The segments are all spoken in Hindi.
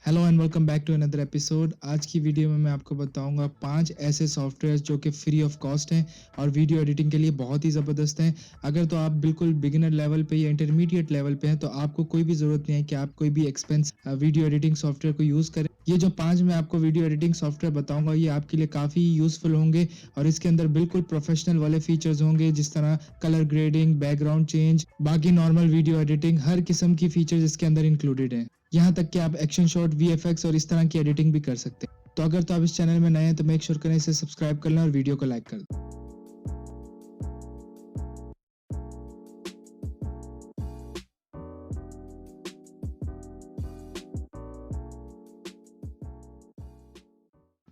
Hello and welcome back to another episode. आज की वीडियो में मैं आपको बताऊंगा 5 ऐसे सॉफ्टवेयर जो कि फ्री ऑफ कॉस्ट हैं और वीडियो एडिटिंग के लिए बहुत ही ज़बरदस्त हैं। अगर तो आप बिल्कुल बिगिनर लेवल पे या इंटरमीडिएट लेवल पे हैं तो आपको कोई भी ज़रूरत नहीं है कि आप कोई भी एक्सपेंस वीडियो एडिटिंग सॉफ्टवेयर को यूज़ करें। ये जो 5 मैं आपको वीडियो एडिटिंग सॉफ्टवेयर बताऊंगा ये आपके लिए काफ़ी यूज़फुल होंगे और इसके अंदर बिल्कुल प्रोफेशनल वाले फीचर्स होंगे, जिस तरह कलर ग्रेडिंग, बैकग्राउंड चेंज, बाकी नॉर्मल वीडियो एडिटिंग, हर किस्म की फीचर्स इसके अंदर इंक्लूडेड हैं। यहाँ तक कि आप एक्शन शॉट, वीएफएक्स और इस तरह की एडिटिंग भी कर सकते हैं। तो अगर तो आप इस चैनल में नए हैं तो मेक श्योर करें इसे सब्सक्राइब कर लें और वीडियो को लाइक कर दें।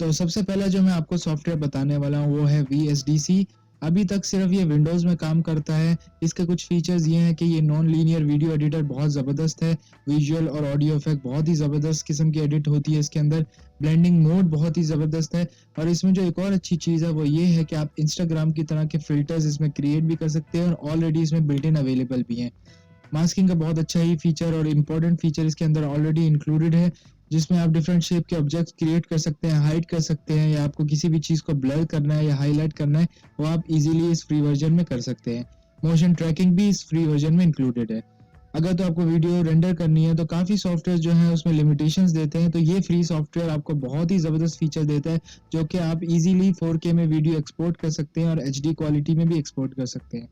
तो सबसे पहला जो मैं आपको सॉफ्टवेयर बताने वाला हूँ वो है VSDC। अभी तक सिर्फ ये विंडोज़ में काम करता है। इसके कुछ फीचर्स ये हैं कि ये नॉन लीनियर वीडियो एडिटर बहुत ज़बरदस्त है। विजुअल और ऑडियो इफेक्ट बहुत ही ज़बरदस्त किस्म की एडिट होती है इसके अंदर। ब्लेंडिंग मोड बहुत ही ज़बरदस्त है और इसमें जो एक और अच्छी चीज़ है वो ये है कि आप इंस्टाग्राम की तरह के फ़िल्टर्स इसमें क्रिएट भी कर सकते हैं और ऑलरेडी इसमें बिल्ट इन अवेलेबल भी हैं। मास्किंग का बहुत अच्छा ही फीचर और इम्पोर्टेंट फीचर इसके अंदर ऑलरेडी इंक्लूडेड है, जिसमें आप डिफरेंट शेप के ऑब्जेक्ट्स क्रिएट कर सकते हैं, हाइड कर सकते हैं, या आपको किसी भी चीज़ को ब्लर करना है या हाईलाइट करना है वो आप इजीली इस फ्री वर्जन में कर सकते हैं। मोशन ट्रैकिंग भी इस फ्री वर्जन में इंक्लूडेड है। अगर तो आपको वीडियो रेंडर करनी है तो काफ़ी सॉफ्टवेयर जो हैं उसमें लिमिटेशंस देते हैं, तो ये फ्री सॉफ्टवेयर आपको बहुत ही ज़बरदस्त फीचर देता है जो कि आप इजीली 4K में वीडियो एक्सपोर्ट कर सकते हैं और HD क्वालिटी में भी एक्सपोर्ट कर सकते हैं।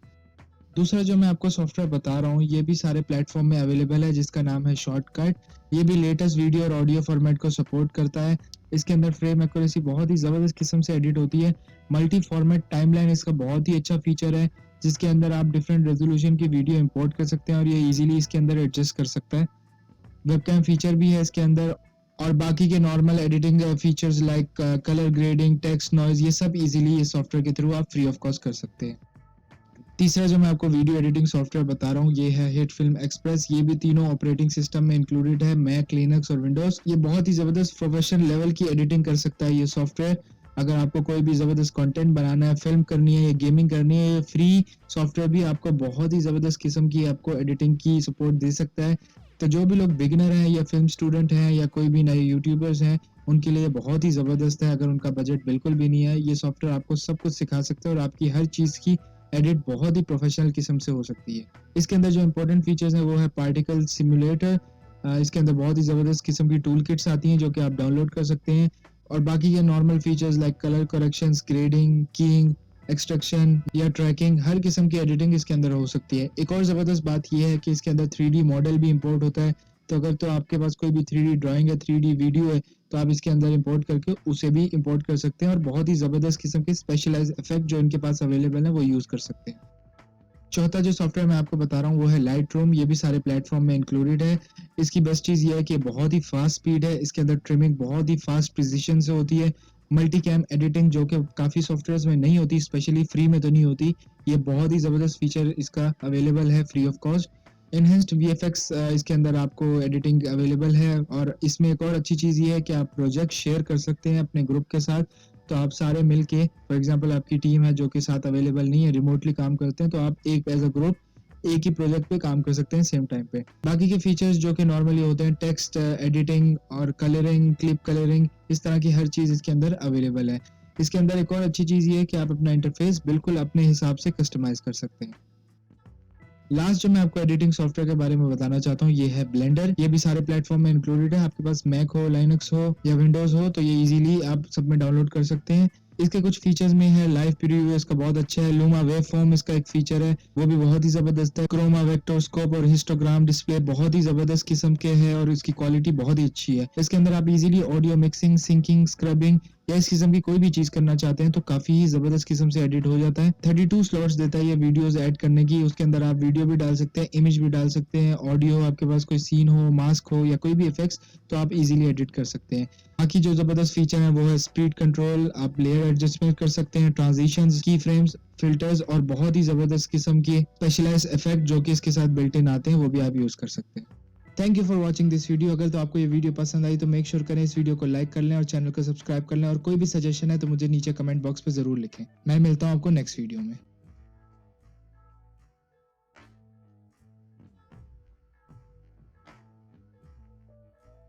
दूसरा जो मैं आपको सॉफ्टवेयर बता रहा हूँ ये भी सारे प्लेटफॉर्म में अवेलेबल है, जिसका नाम है शॉर्टकट। ये भी लेटेस्ट वीडियो और ऑडियो फॉर्मेट को सपोर्ट करता है। इसके अंदर फ्रेम एक्यूरेसी बहुत ही ज़बरदस्त किस्म से एडिट होती है। मल्टी फॉर्मेट टाइमलाइन इसका बहुत ही अच्छा फीचर है, जिसके अंदर आप डिफरेंट रेजोल्यूशन की वीडियो इंपोर्ट कर सकते हैं और ये इजीली इसके अंदर एडजस्ट कर सकता है। वेबकैम फीचर भी है इसके अंदर और बाकी के normal editing features like colour grading, text, noise, ये सब इजीली इस सॉफ्टवेयर के थ्रू आप फ्री ऑफ कॉस्ट कर सकते हैं। तीसरा जो मैं आपको वीडियो एडिटिंग सॉफ्टवेयर बता रहा हूँ ये है हिट फिल्म एक्सप्रेस। ये भी तीनों ऑपरेटिंग सिस्टम में इंक्लूडेड है, मैक, लिनक्स और विंडोज। ये बहुत ही ज़बरदस्त प्रोफेशनल लेवल की एडिटिंग कर सकता है ये सॉफ्टवेयर। अगर आपको कोई भी ज़बरदस्त कंटेंट बनाना है, फिल्म करनी है या गेमिंग करनी है, ये फ्री सॉफ्टवेयर भी आपको बहुत ही ज़बरदस्त किस्म की आपको एडिटिंग की सपोर्ट दे सकता है। तो जो भी लोग बिगिनर हैं या फिल्म स्टूडेंट हैं या कोई भी नए यूट्यूबर्स हैं उनके लिए बहुत ही ज़बरदस्त है। अगर उनका बजट बिल्कुल भी नहीं है, ये सॉफ्टवेयर आपको सब कुछ सिखा सकता है और आपकी हर चीज़ की एडिट बहुत ही प्रोफेशनल किस्म से हो सकती है। इसके अंदर जो इंपॉर्टेंट फीचर्स हैं वो है पार्टिकल सिमुलेटर। इसके अंदर बहुत ही ज़बरदस्त किस्म की टूल किट्स आती हैं जो कि आप डाउनलोड कर सकते हैं और बाकी के normal features like colour corrections, grading, keying, extraction या ट्रैकिंग, हर किस्म की एडिटिंग इसके अंदर हो सकती है। एक और ज़बरदस्त बात यह है कि इसके अंदर 3D मॉडल भी इंपोर्ट होता है। तो अगर तो आपके पास कोई भी 3D ड्राइंग या 3D वीडियो है तो आप इसके अंदर इंपोर्ट करके उसे भी इंपोर्ट कर सकते हैं और बहुत ही ज़बरदस्त किस्म के स्पेशलाइज्ड इफेक्ट जो इनके पास अवेलेबल है वो यूज़ कर सकते हैं। चौथा जो सॉफ्टवेयर मैं आपको बता रहा हूँ वो है लाइटरूम। ये भी सारे प्लेटफॉर्म में इंक्लूडेड है। इसकी बेस्ट चीज़ ये है कि बहुत ही फास्ट स्पीड है। इसके अंदर ट्रिमिंग बहुत ही फास्ट प्रिसिशन से होती है। मल्टी कैम एडिटिंग जो कि काफ़ी सॉफ्टवेयर्स में नहीं होती, स्पेशली फ्री में तो नहीं होती। ये बहुत ही ज़बरदस्त फीचर इसका अवेलेबल है free of cost. Enhanced VFX इसके अंदर आपको एडिटिंग अवेलेबल है और इसमें एक और अच्छी चीज़ ये है कि आप प्रोजेक्ट शेयर कर सकते हैं अपने ग्रुप के साथ। तो आप सारे मिलके, फॉर एग्जांपल आपकी टीम है जो कि साथ अवेलेबल नहीं है, रिमोटली काम करते हैं, तो आप एक एज अ ग्रुप एक ही प्रोजेक्ट पे काम कर सकते हैं सेम टाइम पे। बाकी के फीचर्स जो कि नॉर्मली होते हैं टेक्स्ट एडिटिंग और कलरिंग, क्लिप कलरिंग, इस तरह की हर चीज़ इसके अंदर अवेलेबल है। इसके अंदर एक और अच्छी चीज़ ये है कि आप अपना इंटरफेस बिल्कुल अपने हिसाब से कस्टमाइज कर सकते हैं। लास्ट जो मैं आपको एडिटिंग सॉफ्टवेयर के बारे में बताना चाहता हूँ ये है ब्लेंडर। ये भी सारे प्लेटफॉर्म में इंक्लूडेड है। आपके पास मैक हो, लाइनक्स हो या विंडोज हो तो ये इजीली आप सब में डाउनलोड कर सकते हैं। इसके कुछ फीचर्स में है लाइव प्रीव्यू, इसका बहुत अच्छा है। लूमा वेव फॉर्म इसका एक फीचर है, वो भी बहुत ही जबरदस्त है। क्रोमा वेक्टोस्कोप और हिस्टोग्राम डिस्प्ले बहुत ही जबरदस्त किस्म के हैं और इसकी क्वालिटी बहुत ही अच्छी है। इसके अंदर आप easily audio mixing, syncing, scrubbing या इस किस्म की कोई भी चीज करना चाहते हैं तो काफी ही जबरदस्त किस्म से एडिट हो जाता है। 32 स्लॉट्स देता है ये वीडियोस ऐड करने की। उसके अंदर आप वीडियो भी डाल सकते हैं, इमेज भी डाल सकते हैं, ऑडियो, आपके पास कोई सीन हो, मास्क हो या कोई भी इफेक्ट्स, तो आप इजीली एडिट कर सकते हैं। बाकी जो जबरदस्त फीचर है वो है स्पीड कंट्रोल, आप लेयर एडजस्टमेंट कर सकते हैं, ट्रांजिशंस, की फ्रेम्स, फिल्टर्स और बहुत ही जबरदस्त किस्म के स्पेशलाइज्ड इफेक्ट जो कि इसके साथ बिल्ट इन आते हैं वो भी आप यूज कर सकते हैं। Thank you for watching this video. अगर तो आपको ये वीडियो पसंद आई तो मेक श्योर करें इस वीडियो को लाइक कर लें और चैनल को सब्सक्राइब कर लें और कोई भी सजेशन है तो मुझे नीचे कमेंट बॉक्स पे जरूर लिखें। मैं मिलता हूँ आपको नेक्स्ट वीडियो में।